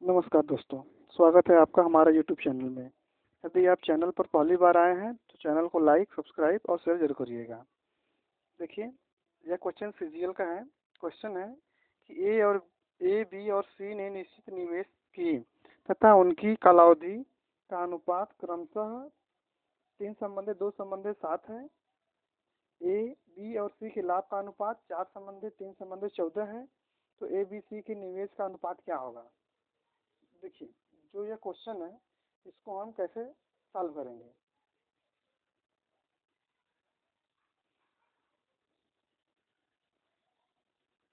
नमस्कार दोस्तों, स्वागत है आपका हमारा YouTube चैनल में। यदि आप चैनल पर पहली बार आए हैं तो चैनल को लाइक, सब्सक्राइब और शेयर जरूर करिएगा। देखिए, यह क्वेश्चन सीजीएल का है। क्वेश्चन है कि ए, बी और सी ने निश्चित निवेश किए तथा उनकी कालावधि का अनुपात क्रमशः 3 संबंधित 2 संबंधित 7 है। ए, बी और सी के लाभ का अनुपात 4 संबंधित 3 संबंधित 14 है। तो ए, बी, सी के निवेश का अनुपात क्या होगा? देखिए, जो यह क्वेश्चन है इसको हम कैसे सॉल्व करेंगे।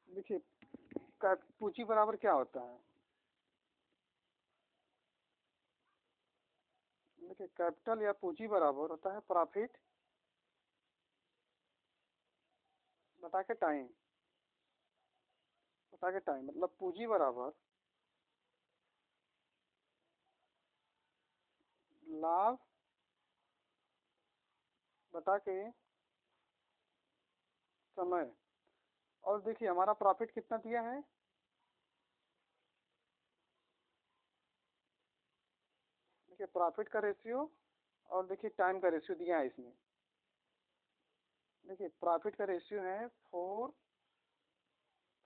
देखिए, पूंजी बराबर क्या होता है? देखिए, कैपिटल या पूंजी बराबर होता है प्रॉफिट बटा के टाइम। मतलब पूंजी बराबर लाभ बटा के समय। और देखिए, हमारा प्रॉफिट कितना दिया है? देखिए, प्रॉफिट का रेशियो और देखिए टाइम का रेशियो दिया है इसमें। देखिए, प्रॉफिट का रेशियो है 4,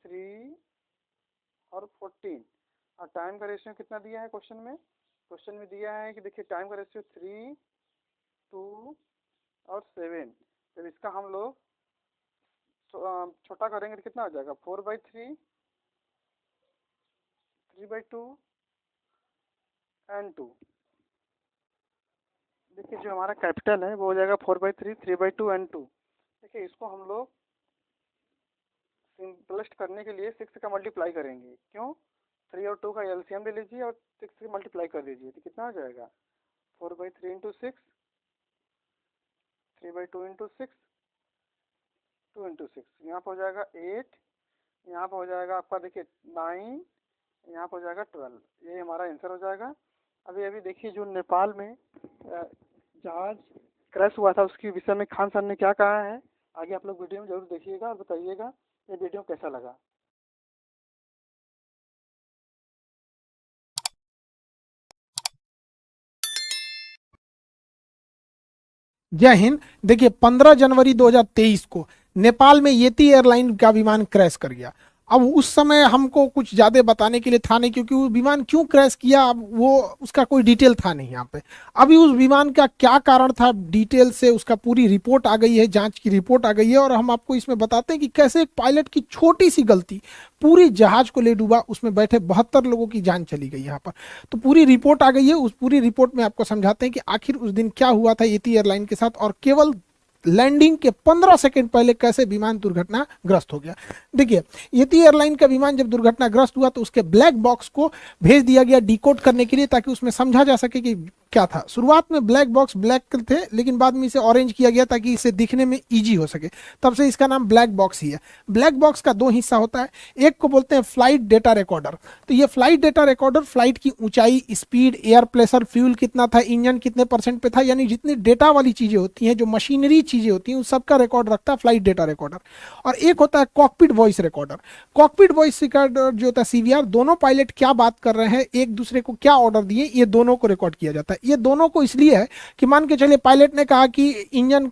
3 और 14। और टाइम का रेशियो कितना दिया है क्वेश्चन में? क्वेश्चन में दिया है कि देखिए टाइम का रेशियो 3, 2 और 7। जब इसका हम लोग छोटा करेंगे तो कितना हो जाएगा? 4/3, 3/2 एंड 2। देखिए, जो हमारा कैपिटल है वो हो जाएगा 4/3, 3/2 एंड 2। देखिए, इसको हम लोग सिंपलेस्ट करने के लिए 6 का मल्टीप्लाई करेंगे। क्यों? 3 और 2 का एलसीएम ले लीजिए और 6 से मल्टीप्लाई कर दीजिए तो कितना हो जाएगा? 4/3 इंटू 6, 3/2 इंटू 6, 2 इंटू 6। यहाँ पर हो जाएगा 8, यहाँ पर हो जाएगा आपका देखिए 9, यहाँ पर हो जाएगा 12। ये हमारा आंसर हो जाएगा। अभी अभी देखिए, जो नेपाल में जहाज क्रैश हुआ था उसके विषय में खान सर ने क्या कहा है, आगे आप लोग वीडियो में जरूर देखिएगा और बताइएगा ये वीडियो कैसा लगा। जय हिंद। देखिए 15 जनवरी 2023 को नेपाल में येती एयरलाइन का विमान क्रैश कर गया। अब उस समय हमको कुछ ज्यादा बताने के लिए था नहीं, क्योंकि वो विमान क्यों क्रैश किया अब वो उसका कोई डिटेल था नहीं यहाँ पे। अभी उस विमान का क्या कारण था डिटेल से उसका पूरी रिपोर्ट आ गई है, जांच की रिपोर्ट आ गई है, और हम आपको इसमें बताते हैं कि कैसे एक पायलट की छोटी सी गलती पूरी जहाज को ले डूबा, उसमें बैठे 72 लोगों की जान चली गई यहाँ पर। तो पूरी रिपोर्ट आ गई है, उस पूरी रिपोर्ट में आपको समझाते हैं कि आखिर उस दिन क्या हुआ था येती एयरलाइन के साथ, और केवल लैंडिंग के 15 सेकंड पहले कैसे विमान दुर्घटनाग्रस्त हो गया। देखिए, येती एयरलाइन का विमान जब दुर्घटनाग्रस्त हुआ तो उसके ब्लैक बॉक्स को भेज दिया गया डिकोड करने के लिए, ताकि उसमें समझा जा सके कि क्या था। शुरुआत में ब्लैक बॉक्स ब्लैक थे, लेकिन बाद में इसे ऑरेंज किया गया ताकि इसे दिखने में इजी हो सके, तब से इसका नाम ब्लैक बॉक्स ही है। ब्लैक बॉक्स का 2 हिस्सा होता है, एक को बोलते हैं फ्लाइट डेटा रिकॉर्डर। तो ये फ्लाइट डेटा रिकॉर्डर फ्लाइट की ऊंचाई, स्पीड, एयर प्रेशर, फ्यूल कितना था, इंजन कितने % पे था, यानी जितनी डेटा वाली चीजें होती हैं, जो मशीनरी चीजें होती हैं, उस सबका रिकॉर्ड रखता है फ्लाइट डेटा रिकॉर्डर। और एक होता है cockpit voice recorder. Cockpit voice recorder जो होता है सीवीआर, दोनों पायलट क्या बात कर रहे हैं, एक दूसरे को क्या ऑर्डर दिए, ये दोनों को रिकॉर्ड किया जाता है। ये दोनों को इसलिए है कि मान के चलिए पायलट ने कहा कि इंजन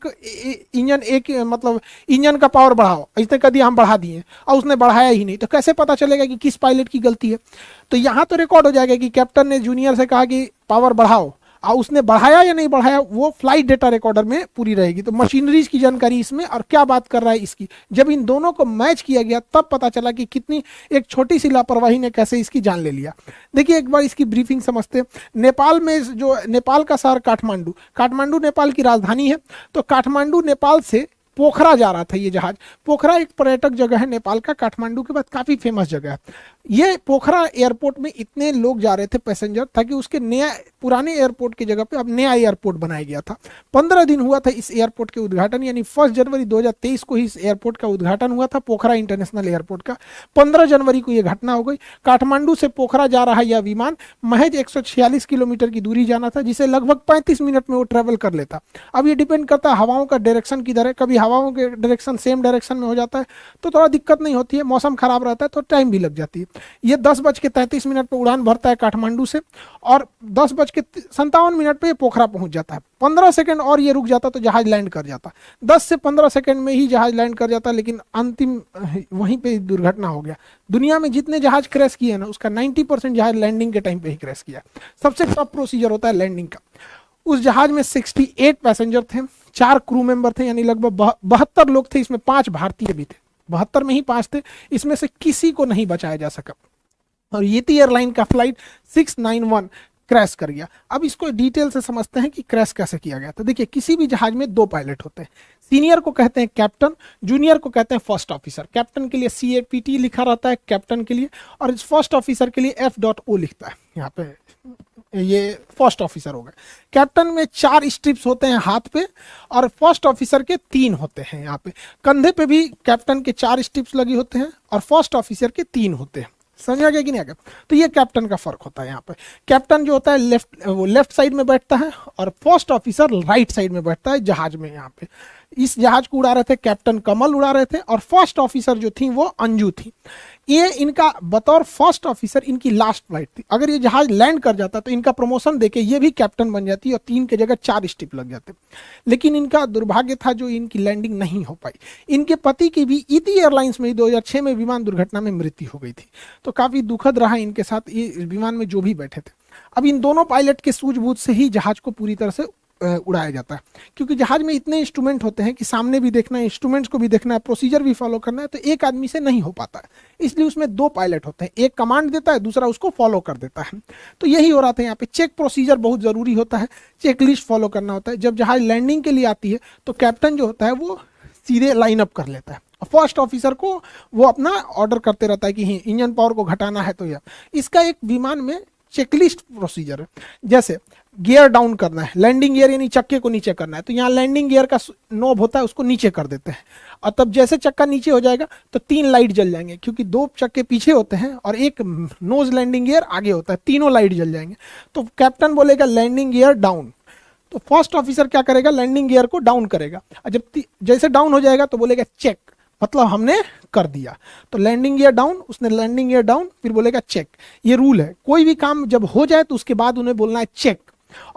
का पावर बढ़ाओ, इसने कह दिया हम बढ़ा दिए और उसने बढ़ाया ही नहीं, तो कैसे पता चलेगा कि किस पायलट की गलती है? तो यहां तो रिकॉर्ड हो जाएगा कि कैप्टन ने जूनियर से कहा कि पावर बढ़ाओ, और उसने बढ़ाया या नहीं बढ़ाया वो फ्लाइट डेटा रिकॉर्डर में पूरी रहेगी। तो मशीनरीज की जानकारी इसमें और क्या बात कर रहा है इसकी, जब इन दोनों को मैच किया गया तब पता चला कि कितनी एक छोटी सी लापरवाही ने कैसे इसकी जान ले लिया। देखिए, एक बार इसकी ब्रीफिंग समझते हैं। नेपाल में जो नेपाल का शहर काठमांडू नेपाल की राजधानी है। तो काठमांडू नेपाल से पोखरा जा रहा था ये जहाज। पोखरा एक पर्यटक जगह है नेपाल का, काठमांडू के बाद काफी फेमस जगह है। ये पोखरा एयरपोर्ट में इतने लोग जा रहे थे पैसेंजर, ताकि उसके नया पुराने एयरपोर्ट की जगह पे अब नया एयरपोर्ट बनाया गया था। 15 दिन हुआ था इस एयरपोर्ट के उद्घाटन, यानी 1 जनवरी 2023 को ही इस एयरपोर्ट का उद्घाटन हुआ था, पोखरा इंटरनेशनल एयरपोर्ट का। 15 जनवरी को यह घटना हो गई। काठमांडू से पोखरा जा रहा यह विमान महज 146 किलोमीटर की दूरी जाना था, जिसे लगभग 35 मिनट में वो ट्रेवल कर लेता। अब ये डिपेंड करता है हवाओं का डायरेक्शन किधर है। कभी हवाओं के डायरेक्शन सेम डायरेक्शन में हो जाता है तो थोड़ा दिक्कत नहीं होती है, मौसम खराब रहता है तो टाइम भी लग जाती है। ये 10:33 पर उड़ान भरता है काठमांडू से, और 10:57 पे ये पोखरा पहुंच जाता है। 15 सेकंड और ये रुक जाता तो जहाज लैंड कर जाता। 10 से 15 सेकंड में ही जहाज लैंड कर जाता, लेकिन अंतिम वहीं पे दुर्घटना हो गया। दुनिया में जितने जहाज क्रैश किए ना, उसका 90% जहाज लैंडिंग के टाइम पे ही क्रैश किया। सबसे टफ प्रोसीजर होता है लैंडिंग का। उस जहाज में 68 पैसेंजर थे, 4 क्रू मेंबर थे, यानी लगभग 72 लोग थे। इसमें 5 भारतीय भी थे, 72 में ही 5 थे। इसमें से किसी को नहीं बचाया जा सका, और येती एयरलाइन का फ्लाइट 691 क्रैश कर गया। अब इसको डिटेल से समझते हैं कि क्रैश कैसे किया गया। तो देखिए, किसी भी जहाज में 2 पायलट होते हैं। सीनियर को कहते हैं कैप्टन, जूनियर को कहते हैं फर्स्ट ऑफिसर। कैप्टन के लिए CAPT लिखा रहता है कैप्टन के लिए, और इस फर्स्ट ऑफिसर के लिए F.O लिखता है। यहाँ पे ये फर्स्ट ऑफिसर हो गए। कैप्टन में 4 स्ट्रिप्स होते हैं हाथ पे, और फर्स्ट ऑफिसर के 3 होते हैं। यहाँ पे कंधे पे भी कैप्टन के 4 स्ट्रिप्स लगी होते हैं, और फर्स्ट ऑफिसर के 3 होते हैं। समझ आ गया कि नहीं आ गया? तो ये कैप्टन का फर्क होता है। यहाँ पे कैप्टन जो होता है लेफ्ट साइड में बैठता है, और फर्स्ट ऑफिसर राइट साइड में बैठता है जहाज में। यहाँ पे इस जहाज को उड़ा रहे थे कैप्टन कमल उड़ा रहे थे, और फर्स्ट ऑफिसर जो थी वो अंजू थी। ये इनका बतौर फर्स्ट ऑफिसर इनकी लास्ट फ्लाइट थी। अगर ये जहाज लैंड कर जाता तो इनका प्रमोशन देके ये भी कैप्टन बन जाती और 3 की जगह 4 स्टिप लग जाते। लेकिन इनका दुर्भाग्य था जो इनकी लैंडिंग नहीं हो पाई। इनके पति की भी ईटी एयरलाइंस में 2006 में विमान दुर्घटना में मृत्यु हो गई थी। तो काफी दुखद रहा इनके साथ, ये विमान में जो भी बैठे थे। अब इन दोनों पायलट के सूझबूझ से ही जहाज को पूरी तरह से उड़ाया जाता है, क्योंकि जहाज में इतने इंस्ट्रूमेंट होते हैं कि सामने भी देखना है, इंस्ट्रूमेंट्स को भी देखना है, प्रोसीजर भी फॉलो करना है, तो एक आदमी से नहीं हो पाता है। इसलिए उसमें 2 पायलट होते हैं, एक कमांड देता है, दूसरा उसको फॉलो कर देता है। तो यही हो रहा था यहाँ पे। चेक प्रोसीजर बहुत जरूरी होता है, चेक लिस्ट फॉलो करना होता है। जब जहाज लैंडिंग के लिए आती है तो कैप्टन जो होता है वो सीधे लाइन अप कर लेता है, फर्स्ट ऑफिसर को वो अपना ऑर्डर करते रहता है कि इंजन पावर को घटाना है। तो यह इसका एक विमान में चेकलिस्ट प्रोसीजर है। जैसे गियर डाउन करना है, लैंडिंग गियर यानी चक्के को नीचे करना है, तो यहाँ लैंडिंग गियर का नोब होता है, उसको नीचे कर देते हैं, और तब जैसे चक्का नीचे हो जाएगा तो 3 लाइट जल जाएंगे, क्योंकि 2 चक्के पीछे होते हैं और एक नोज लैंडिंग गियर आगे होता है, तीनों लाइट जल जाएंगे। तो कैप्टन बोलेगा लैंडिंग गियर डाउन, तो फर्स्ट ऑफिसर क्या करेगा, लैंडिंग गियर को डाउन करेगा, और जब जैसे डाउन हो जाएगा तो बोलेगा चेक, मतलब हमने कर दिया। तो लैंडिंग गियर डाउन, उसने लैंडिंग गियर डाउन, फिर बोलेगा चेक। ये रूल है, कोई भी काम जब हो जाए तो उसके बाद उन्हें बोलना है चेक।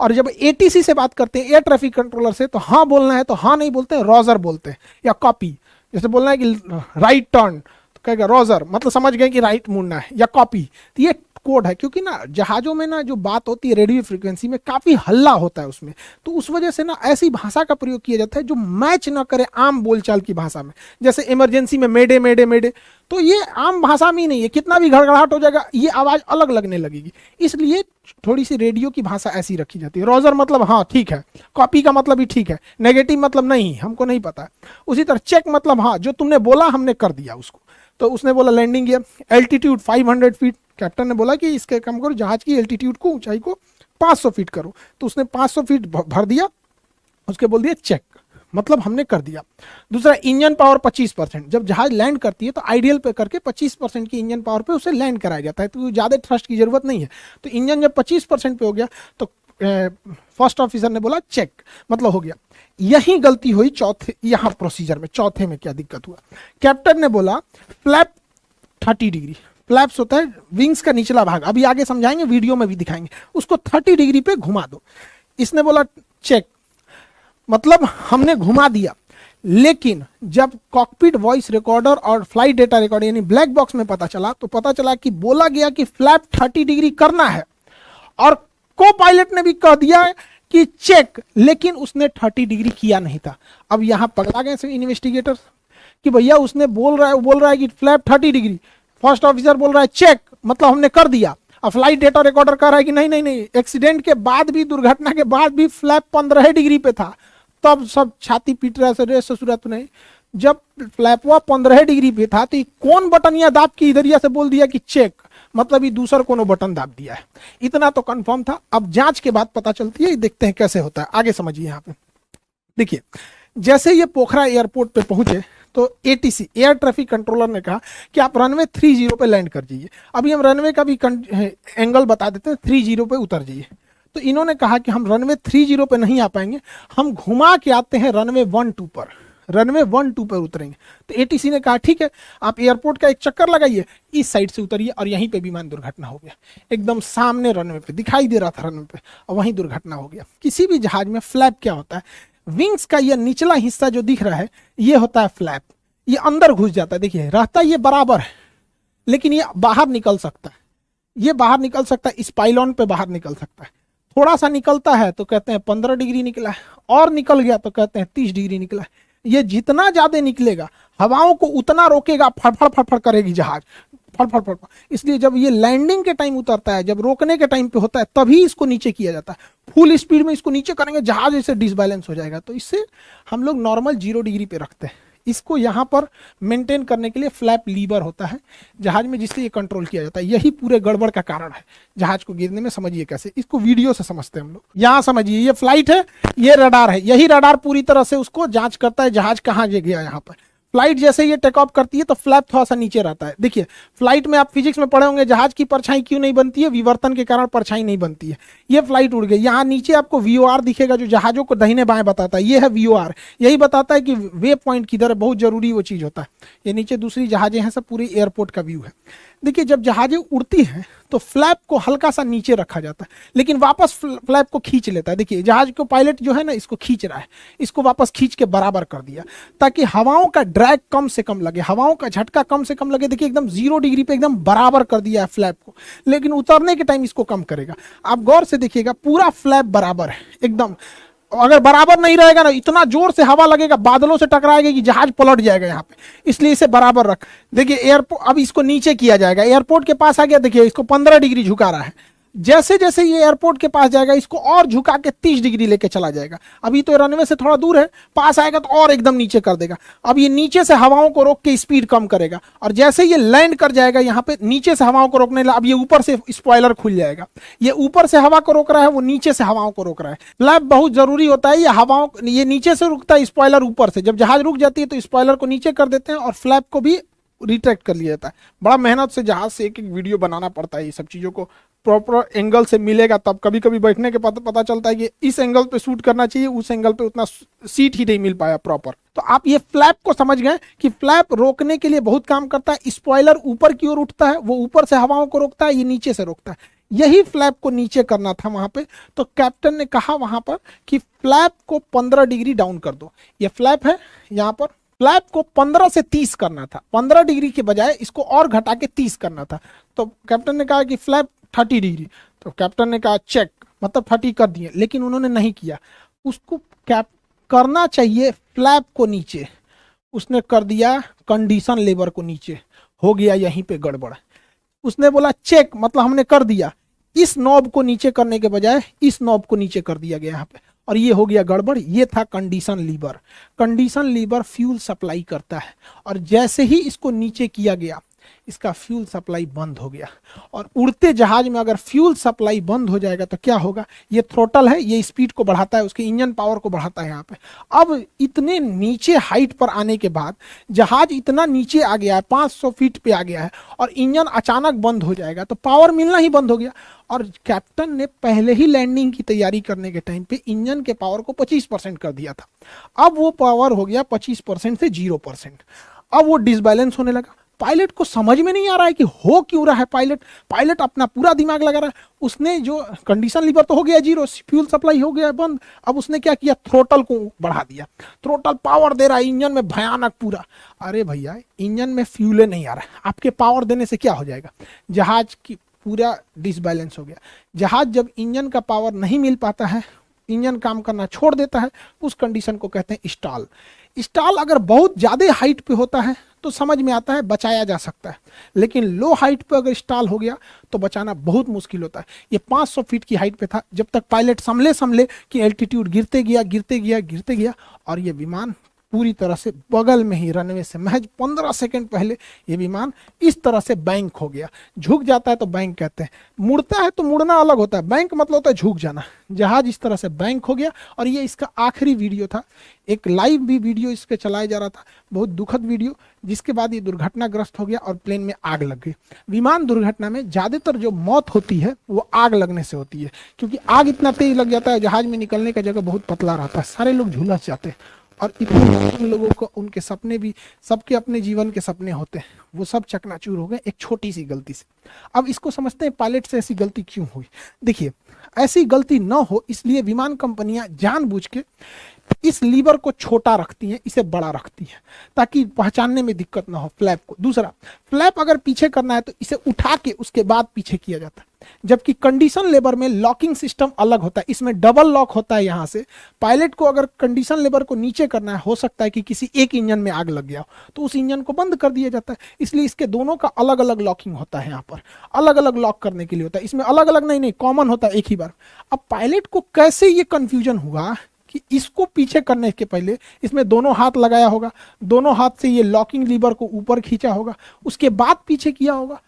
और जब ATC से बात करते हैं, एयर ट्रैफिक कंट्रोलर से, तो हाँ बोलना है तो हाँ नहीं बोलते हैं, रोजर बोलते हैं, या कॉपी। जैसे बोलना है कि राइट टर्न, तो कहेगा रोजर, मतलब समझ गए कि राइट मुड़ना है, या कॉपी। तो ये कोड है, क्योंकि ना जहाजों में ना जो बात होती है रेडियो फ्रीक्वेंसी में काफी हल्ला होता है उसमें, तो उस वजह से ना ऐसी भाषा का प्रयोग किया जाता है जो मैच ना करे आम बोलचाल की भाषा में। जैसे इमरजेंसी में मेडे मेडे मेडे, तो ये आम भाषा में ही नहीं है, कितना भी घड़घड़ाहट हो जाएगा ये आवाज अलग लगने लगेगी। इसलिए थोड़ी सी रेडियो की भाषा ऐसी रखी जाती है। रोजर मतलब हाँ ठीक है, कॉपी का मतलब भी ठीक है, नेगेटिव मतलब नहीं हमको नहीं पता है। उसी तरह चेक मतलब हाँ जो तुमने बोला हमने कर दिया उसको। तो उसने बोला landing gear, altitude 500 feet, captain ने बोला कि इसके कम करो, जहाज की एल्टीट्यूड को, ऊंचाई को 500 फीट करो। तो उसने 500 फीट भर दिया, उसके बोल दिया चेक, मतलब हमने कर दिया। दूसरा इंजन पावर 25%, जब जहाज लैंड करती है तो आइडियल पे करके 25% की इंजन पावर पे उसे लैंड कराया जाता है, तो ज़्यादा थ्रस्ट की जरूरत नहीं है। तो इंजन जब 25% पे हो गया तो फर्स्ट ऑफिसर ने बोला चेक, मतलब हो गया। यही गलती हुई चौथे, यहाँ प्रोसीजर में चौथे में क्या दिक्कत हुआ, कैप्टन ने बोला फ्लैप 30 डिग्री, फ्लैप्स होता है विंग्स का निचला भाग, अभी आगे समझाएंगे, वीडियो में भी दिखाएंगे, उसको 30 डिग्री पे घुमा दो। इसने बोला चेक, मतलब हमने घुमा दिया। लेकिन जब कॉकपिट वॉइस रिकॉर्डर और फ्लाइट डेटा रिकॉर्डर यानी ब्लैक बॉक्स में पता चला, तो पता चला कि बोला गया कि फ्लैप 30 डिग्री करना है, और को पायलट ने भी कह दिया कि चेक, लेकिन उसने 30 डिग्री किया नहीं था। अब यहां पकड़ा गए इन्वेस्टिगेटर्स कि भैया उसने बोल रहा है कि फ्लैप 30 डिग्री, फर्स्ट ऑफिसर बोल रहा है चेक, मतलब हमने कर दिया। अब फ्लाइट डेटा रिकॉर्डर कह रहा है कि नहीं नहीं नहीं, एक्सीडेंट के बाद भी, दुर्घटना के बाद भी फ्लैप 15 डिग्री पे था। तब सब छाती पीट रहा है, ससुरा तो नहीं। जब फ्लैपवा 15 डिग्री पे था तो ये कौन बटन या दाब के इधरिया से बोल दिया कि चेक, मतलब ये दूसरा कोनो बटन दाब दिया है। इतना तो कंफर्म था। अब जांच के बाद पता चलती है, देखते हैं कैसे होता है, आगे समझिए। यहाँ पे देखिए, जैसे ये पोखरा एयरपोर्ट पे पहुंचे तो एटीसी एयर ट्रैफिक कंट्रोलर ने कहा कि आप रनवे 30 पे लैंड कर जाइए। अभी हम रनवे का भी एंगल बता देते हैं, 30 पे उतर जाइए। तो इन्होंने कहा कि हम रनवे 30 पे नहीं आ पाएंगे, हम घुमा के आते हैं रनवे 12 पर, रनवे 12 पर उतरेंगे। तो एटीसी ने कहा ठीक है, आप एयरपोर्ट का एक चक्कर लगाइए, इस साइड से उतरिए, और यहीं पे विमान दुर्घटना हो गया। एकदम सामने रनवे पे दिखाई दे रहा था रनवे पे, और वहीं दुर्घटना हो गया। किसी भी जहाज में फ्लैप क्या होता है, विंग्स का ये निचला हिस्सा जो दिख रहा है ये होता है फ्लैप, ये अंदर घुस जाता है। देखिए रहता ये बराबर है, लेकिन ये बाहर निकल सकता है, ये बाहर निकल सकता है, इस पाइलॉन पे बाहर निकल सकता है। थोड़ा सा निकलता है तो कहते हैं 15 डिग्री निकला है, और निकल गया तो कहते हैं 30 डिग्री निकला है। ये जितना ज्यादा निकलेगा हवाओं को उतना रोकेगा, फड़फड़ फड़फड़ करेगी जहाज, फड़फड़ फड़फड़। इसलिए जब ये लैंडिंग के टाइम उतरता है, जब रोकने के टाइम पे होता है, तभी इसको नीचे किया जाता है। फुल स्पीड में इसको नीचे करेंगे, जहाज इससे डिसबैलेंस हो जाएगा। तो इससे हम लोग नॉर्मल 0 डिग्री पे रखते हैं। इसको यहाँ पर मेंटेन करने के लिए फ्लैप लीवर होता है जहाज में, जिससे ये कंट्रोल किया जाता है। यही पूरे गड़बड़ का कारण है जहाज को गिरने में। समझिए कैसे, इसको वीडियो से समझते हैं हम लोग। यहाँ समझिए, ये फ्लाइट है, ये रडार है, यही रडार पूरी तरह से उसको जांच करता है जहाज कहाँ गया। यहाँ पर फ्लाइट जैसे ये टेक ऑफ करती है तो फ्लैप थोड़ा सा नीचे रहता है। देखिए फ्लाइट में आप फिजिक्स में पढ़े होंगे, जहाज की परछाई क्यों नहीं बनती है, विवर्तन के कारण परछाई नहीं बनती है। ये फ्लाइट उड़ गई, यहाँ नीचे आपको वीओआर दिखेगा जो जहाजों को दाहिने बाएं बताता है, ये है वीओआर। यही बताता है कि वे पॉइंट किधर है, बहुत जरूरी वो चीज होता है। ये नीचे दूसरी जहाजें हैं, सब पूरे एयरपोर्ट का व्यू है। देखिए जब जहाजें उड़ती हैं तो फ्लैप को हल्का सा नीचे रखा जाता है, लेकिन वापस फ्लैप को खींच लेता है। देखिए जहाज को पायलट जो है ना, इसको खींच रहा है, इसको वापस खींच के बराबर कर दिया ताकि हवाओं का ड्रैग कम से कम लगे, हवाओं का झटका कम से कम लगे। देखिए एकदम 0 डिग्री पे एकदम बराबर कर दिया है फ्लैप को, लेकिन उतरने के टाइम इसको कम करेगा। आप गौर से देखिएगा, पूरा फ्लैप बराबर है एकदम। अगर बराबर नहीं रहेगा ना, इतना जोर से हवा लगेगा, बादलों से टकराएगा कि जहाज पलट जाएगा यहाँ पे, इसलिए इसे बराबर रख। देखिए एयरपोर्ट, अब इसको नीचे किया जाएगा, एयरपोर्ट के पास आ गया, देखिए इसको 15 डिग्री झुका रहा है। जैसे जैसे ये एयरपोर्ट के पास जाएगा, इसको और झुका के 30 डिग्री लेके चला जाएगा। अभी तो रनवे से थोड़ा दूर है, पास आएगा तो और एकदम नीचे कर देगा। अब ये नीचे से हवाओं को रोक के स्पीड कम करेगा, और जैसे ये लैंड कर जाएगा यहाँ पे, नीचे से हवाओं को रोकने लगा। अब ये ऊपर से स्पॉइलर खुल जाएगा, ये ऊपर से हवा को रोक रहा है, वो नीचे से हवाओं को रोक रहा है। फ्लैप बहुत जरूरी होता है। ये हवाओं, ये नीचे से रुकता है, स्पॉइलर ऊपर से। जब जहाज रुक जाती है तो स्पॉइलर को नीचे कर देते हैं और फ्लैप को भी रिट्रैक्ट कर लिया जाता है। बड़ा मेहनत से जहाज से एक एक वीडियो बनाना पड़ता है, ये सब चीज़ों को प्रॉपर एंगल से मिलेगा तब। कभी कभी बैठने के पता चलता है कि इस एंगल पे शूट करना चाहिए, उस एंगल पे उतना सीट ही नहीं मिल पाया प्रॉपर। तो आप ये फ्लैप को समझ गए कि फ्लैप रोकने के लिए बहुत काम करता है। स्पॉइलर ऊपर की ओर उठता है, वो ऊपर से हवाओं को रोकता है, ये नीचे से रोकता है। यही फ्लैप को नीचे करना था वहां पे। तो कैप्टन ने कहा वहां पर कि फ्लैप को 15 डिग्री डाउन कर दो। ये फ्लैप है, यहाँ पर फ्लैप को 15 से 30 करना था, 15 डिग्री के बजाय इसको और घटा के 30 करना था। तो कैप्टन ने कहा कि फ्लैप 30 डिग्री। तो कैप्टन ने कहा चेक, मतलब 30 कर दिए, लेकिन उन्होंने नहीं किया। उसको कैप करना चाहिए फ्लैप को नीचे, उसने कर दिया कंडीशन लेवर को नीचे। हो गया यहीं पे गड़बड़। उसने बोला चेक, मतलब हमने कर दिया। इस नॉब को नीचे करने के बजाय इस नॉब को नीचे कर दिया गया यहाँ पे, और ये हो गया गड़बड़। ये था condition lever. Condition lever fuel supply करता है, और जैसे ही इसको नीचे किया गया, इसका फ्यूल सप्लाई बंद हो गया। और उड़ते जहाज में अगर फ्यूल सप्लाई बंद हो जाएगा तो क्या होगा, ये थ्रोटल है, ये स्पीड को बढ़ाता है, उसके इंजन पावर को बढ़ाता है यहाँ पे। अब इतने नीचे हाइट पर आने के बाद जहाज इतना नीचे आ गया है, 500 फीट पे आ गया है, और इंजन अचानक बंद हो जाएगा तो पावर मिलना ही बंद हो गया। और कैप्टन ने पहले ही लैंडिंग की तैयारी करने के टाइम पे इंजन के पावर को 25% कर दिया था। अब वो पावर हो गया 25% से 0%। अब वो डिसबैलेंस होने लगा। पायलट को समझ में नहीं आ रहा है कि हो क्यों रहा है। पायलट अपना पूरा दिमाग लगा रहा है। उसने जो कंडीशन लीवर तो हो गया 0, फ्यूल सप्लाई हो गया बंद। अब उसने क्या किया, थ्रोटल को बढ़ा दिया। थ्रोटल पावर दे रहा है इंजन में भयानक पूरा। अरे भैया, इंजन में फ्यूल नहीं आ रहा है, आपके पावर देने से क्या हो जाएगा, जहाज की पूरा डिसबैलेंस हो गया। जहाज जब इंजन का पावर नहीं मिल पाता है, इंजन काम करना छोड़ देता है, उस कंडीशन को कहते हैं स्टॉल। स्टॉल अगर बहुत ज़्यादा हाइट पे होता है तो समझ में आता है, बचाया जा सकता है, लेकिन लो हाइट पे अगर स्टॉल हो गया तो बचाना बहुत मुश्किल होता है। ये 500 फीट की हाइट पे था, जब तक पायलट संभले कि एल्टीट्यूड गिरते गया और ये विमान पूरी तरह से बगल में ही रनवे से महज 15 सेकंड पहले ये विमान इस तरह से बैंक हो गया। झुक जाता है तो बैंक कहते हैं, मुड़ता है तो मुड़ना अलग होता है, बैंक मतलब होता है झुक जाना। जहाज इस तरह से बैंक हो गया और ये इसका आखिरी वीडियो था। एक लाइव भी वीडियो इस पे चलाया जा रहा था, बहुत दुखद वीडियो, जिसके बाद ये दुर्घटनाग्रस्त हो गया और प्लेन में आग लग गई। विमान दुर्घटना में ज्यादातर जो मौत होती है वो आग लगने से होती है, क्योंकि आग इतना तेज लग जाता है, जहाज में निकलने का जगह बहुत पतला रहता है, सारे लोग झुलस जाते हैं और इतने लोगों को उनके सपने भी, सबके अपने जीवन के सपने होते हैं, वो सब चकनाचूर हो गए एक छोटी सी गलती से। अब इसको समझते हैं पायलट से ऐसी गलती क्यों हुई। देखिए, ऐसी गलती न हो इसलिए विमान कंपनियां जानबूझ के इस लीवर को छोटा रखती हैं, इसे बड़ा रखती हैं, ताकि पहचानने में दिक्कत ना हो फ्लैप को। दूसरा, फ्लैप अगर पीछे करना है तो इसे उठा के उसके बाद पीछे किया जाता है, जबकि कंडीशन लेबर में लॉकिंग सिस्टम अलग होता है, इसमें डबल लॉक होता है। यहाँ से पायलट को अगर कंडीशन लेबर को नीचे करना है, हो सकता है कि किसी एक इंजन में आग लग गया हो तो उस इंजन को बंद कर दिया जाता है, इसलिए इसके दोनों का अलग अलग लॉकिंग होता है। यहाँ पर अलग अलग लॉक करने के लिए होता है, इसमें अलग अलग नहीं कॉमन होता है एक ही बार। अब पायलट को कैसे ये कंफ्यूजन हुआ कि इसको पीछे करने के पहले इसमें दोनों हाथ लगाया होगा, दोनों हाथ से ये लॉकिंग लीवर को ऊपर खींचा होगा, उसके बाद पीछे किया होगा,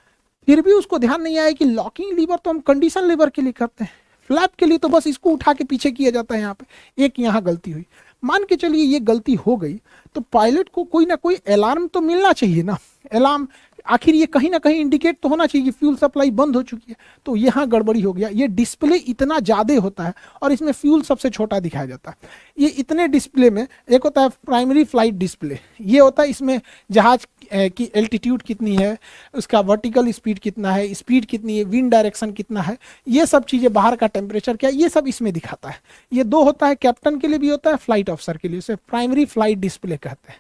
फिर भी उसको ध्यान नहीं आया कि लॉकिंग लीवर तो हम कंडीशन लीवर के लिए करते हैं, फ्लैप के लिए तो बस इसको उठा के पीछे किया जाता है। यहाँ पे एक यहाँ गलती हुई, मान के चलिए ये गलती हो गई तो पायलट को कोई ना कोई अलार्म तो मिलना चाहिए ना। अलार्म आखिर ये कहीं ना कहीं इंडिकेट तो होना चाहिए कि फ्यूल सप्लाई बंद हो चुकी है, तो यहाँ गड़बड़ी हो गया। ये डिस्प्ले इतना ज़्यादा होता है और इसमें फ्यूल सबसे छोटा दिखाया जाता है। ये इतने डिस्प्ले में एक होता है प्राइमरी फ्लाइट डिस्प्ले, ये होता है इसमें जहाज की एल्टीट्यूड कितनी है, उसका वर्टिकल स्पीड कितना है, स्पीड कितनी है, विंड डायरेक्शन कितना है, ये सब चीज़ें, बाहर का टेम्परेचर क्या है, ये सब इसमें दिखाता है। ये दो होता है, कैप्टन के लिए भी होता है, फ्लाइट ऑफिसर के लिए, उसे प्राइमरी फ्लाइट डिस्प्ले कहते हैं।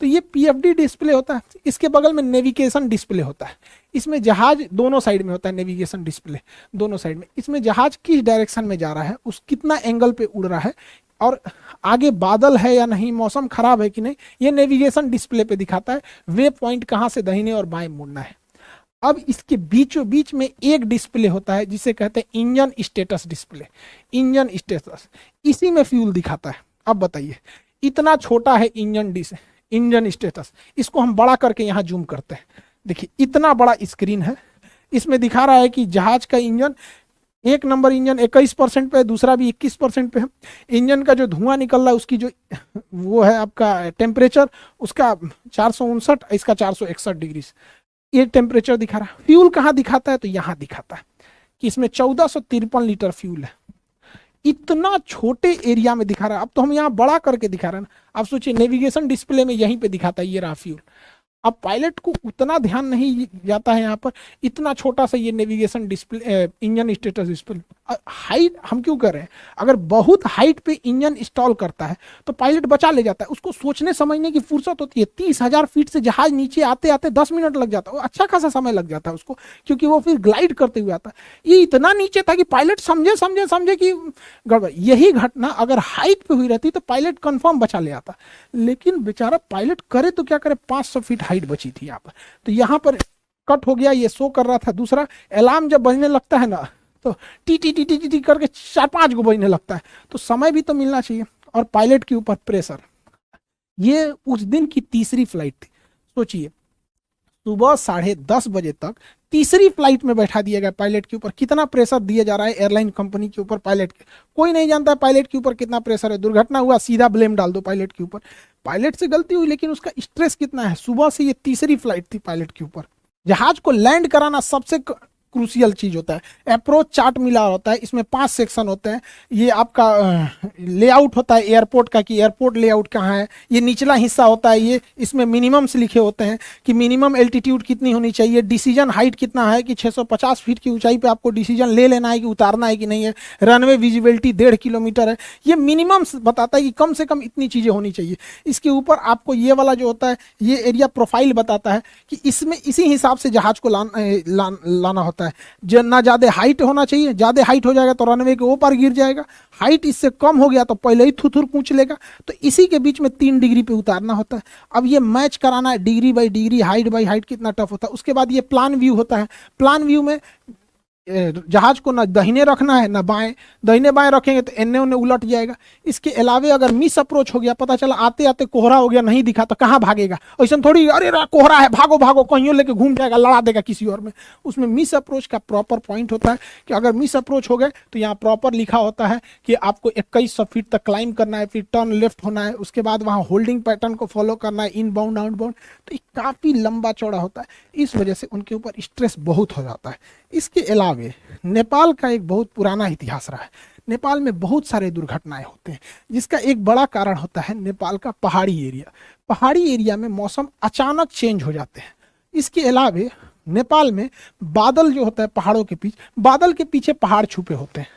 तो ये पीएफडी डिस्प्ले होता है। इसके बगल में नेविगेशन डिस्प्ले होता है, इसमें जहाज दोनों साइड में होता है, नेविगेशन डिस्प्ले दोनों साइड में, इसमें जहाज किस डायरेक्शन में जा रहा है, उस कितना एंगल पे उड़ रहा है और आगे बादल है या नहीं, मौसम खराब है कि नहीं, ये नेविगेशन डिस्प्ले पे दिखाता है। वे पॉइंट कहाँ से दाहिने और बाएं मुड़ना है। अब इसके बीचों बीच में एक डिस्प्ले होता है जिसे कहते हैं engine status display. Engine status, इसी में फ्यूल दिखाता है। अब बताइए, इतना छोटा है इंजन स्टेटस, इसको हम बड़ा करके यहाँ जूम करते हैं, देखिए इतना बड़ा स्क्रीन है, इसमें दिखा रहा है कि जहाज का इंजन, एक नंबर इंजन 21% पे है, दूसरा भी 21% पे है। इंजन का जो धुआं निकल रहा है उसकी जो वो है आपका टेम्परेचर, उसका 459, इसका 461 डिग्री, ये टेम्परेचर दिखा रहा है। फ्यूल कहाँ दिखाता है, तो यहाँ दिखाता है कि इसमें 1453 लीटर फ्यूल है। इतना छोटे एरिया में दिखा रहा है। अब तो हम यहाँ बड़ा करके दिखा रहे हैं ना। आप सोचिए, नेविगेशन डिस्प्ले में यहीं पे दिखाता है ये रहा फ्यूल। अब पायलट को उतना ध्यान नहीं जाता है यहाँ पर, इतना छोटा सा ये navigation display, engine status display. Height हम क्यों कर रहे हैं, अगर बहुत हाइट पे इंजन इंस्टॉल करता है तो पायलट बचा ले जाता है, उसको सोचने समझने की फुर्सत होती है। 30,000 फीट से जहाज नीचे आते आते 10 मिनट लग जाता है, अच्छा खासा समय लग जाता है उसको, क्योंकि वो फिर ग्लाइड करते हुए आता है। ये इतना नीचे था कि पायलट समझे कि गड़बड़। यही घटना अगर हाइट पे हुई रहती तो पायलट कंफर्म बचा ले आता, लेकिन बेचारा पायलट करे तो क्या करे, 500 फीट हाइट बची थी यहाँ पर, तो यहाँ पर कट हो गया, ये शो कर रहा था। दूसरा, अलार्म जब बजने लगता है ना तो T T T T T करके 4-5 गो बजने लगता है, तो समय भी तो मिलना चाहिए। और पायलट के ऊपर प्रेशर, ये उस दिन की तीसरी फ्लाइट थी। सोचिए, सुबह 10:30 बजे तक तीसरी फ्लाइट में बैठा दिया गया पायलट के ऊपर। कितना प्रेशर दिया जा रहा है एयरलाइन कंपनी के ऊपर, पायलट के। कोई नहीं जानता पायलट के ऊपर कितना प्रेशर है। दुर्घटना हुआ, सीधा ब्लेम डाल दो पायलट के ऊपर। पायलट से गलती हुई, लेकिन उसका स्ट्रेस कितना है। सुबह से ये तीसरी फ्लाइट थी पायलट के ऊपर। जहाज को लैंड कराना सबसे क्रूशियल चीज होता है। अप्रोच चार्ट मिला होता है, इसमें 5 सेक्शन होते हैं। ये आपका लेआउट होता है एयरपोर्ट का, कि एयरपोर्ट लेआउट कहाँ है। ये निचला हिस्सा होता है, ये इसमें मिनिमम्स लिखे होते हैं कि मिनिमम एल्टीट्यूड कितनी होनी चाहिए, डिसीजन हाइट कितना है कि 650 फीट की ऊंचाई पे आपको डिसीजन ले लेना है कि उतारना है कि नहीं है। रनवे विजिबिलिटी 1.5 किलोमीटर है। ये मिनिमम्स बताता है कि कम से कम इतनी चीजें होनी चाहिए। इसके ऊपर आपको ये वाला जो होता है, ये एरिया प्रोफाइल बताता है कि इसमें इसी हिसाब से जहाज को लाना होता है। ना ज्यादा हाइट होना चाहिए, ज्यादा हाइट हो जाएगा तो रनवे के ऊपर गिर जाएगा, हाइट इससे कम हो गया तो पहले ही थुथुर कूच लेगा। तो इसी के बीच में 3 डिग्री पे उतारना होता है। अब ये मैच कराना है degree by degree, height by height, कितना टफ होता है। उसके बाद ये प्लान व्यू होता है। प्लान व्यू में जहाज को ना दाहिने रखना है ना बाएं, दाहिने बाएं रखेंगे तो एन्ने उन्ने उलट जाएगा। इसके अलावे अगर मिस अप्रोच हो गया, पता चला आते आते कोहरा हो गया, नहीं दिखा तो कहाँ भागेगा, ऐसा थोड़ी अरे कोहरा है भागो भागो कहीं लेके घूम जाएगा, लड़ा देगा किसी और में। उसमें मिस अप्रोच का प्रॉपर पॉइंट होता है कि अगर मिस अप्रोच हो गए तो यहाँ प्रॉपर लिखा होता है कि आपको 2100 फीट तक क्लाइंब करना है, फिर टर्न लेफ्ट होना है, उसके बाद वहाँ होल्डिंग पैटर्न को फॉलो करना है, इन बाउंड आउट बाउंड। तो ये काफ़ी लंबा चौड़ा होता है, इस वजह से उनके ऊपर स्ट्रेस बहुत हो जाता है। इसके अलावे नेपाल का एक बहुत पुराना इतिहास रहा है। नेपाल में बहुत सारे दुर्घटनाएं होते हैं, जिसका एक बड़ा कारण होता है नेपाल का पहाड़ी एरिया। पहाड़ी एरिया में मौसम अचानक चेंज हो जाते हैं। इसके अलावे नेपाल में बादल जो होता है पहाड़ों के पीछे, बादल के पीछे पहाड़ छुपे होते हैं,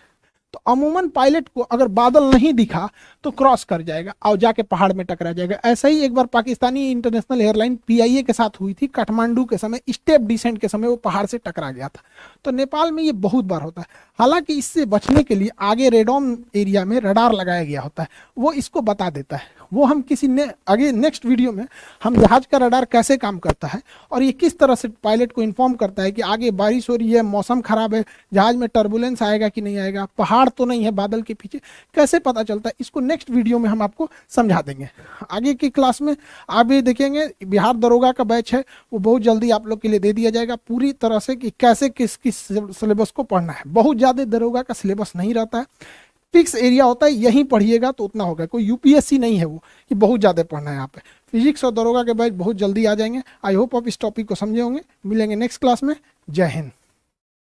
तो अमूमन पायलट को अगर बादल नहीं दिखा तो क्रॉस कर जाएगा और जाके पहाड़ में टकरा जाएगा। ऐसा ही एक बार पाकिस्तानी इंटरनेशनल एयरलाइन पीआईए के साथ हुई थी, काठमांडू के समय स्टेप डिसेंट के समय वो पहाड़ से टकरा गया था। तो नेपाल में ये बहुत बार होता है। हालांकि इससे बचने के लिए आगे रेडॉन एरिया में रडार लगाया गया होता है, वो इसको बता देता है। वो हम किसी ने आगे नेक्स्ट वीडियो में हम जहाज का रडार कैसे काम करता है और ये किस तरह से पायलट को इन्फॉर्म करता है कि आगे बारिश हो रही है, मौसम खराब है, जहाज में टर्बुलेंस आएगा कि नहीं आएगा, पहाड़ तो नहीं है बादल के पीछे, कैसे पता चलता है, इसको नेक्स्ट वीडियो में हम आपको समझा देंगे। आगे की क्लास में आप ये देखेंगे बिहार दरोगा का बैच है, वो बहुत जल्दी आप लोग के लिए दे दिया जाएगा पूरी तरह से कि कैसे किस किस सिलेबस को पढ़ना है। बहुत ज़्यादा दरोगा का सिलेबस नहीं रहता है, फिक्स एरिया होता है, यहीं पढ़िएगा तो उतना होगा। कोई यूपीएससी नहीं है वो कि बहुत ज़्यादा पढ़ना है यहाँ पे। फिजिक्स और दरोगा के बैच बहुत जल्दी आ जाएंगे। आई होप आप इस टॉपिक को समझे होंगे। मिलेंगे नेक्स्ट क्लास में। जय हिंद।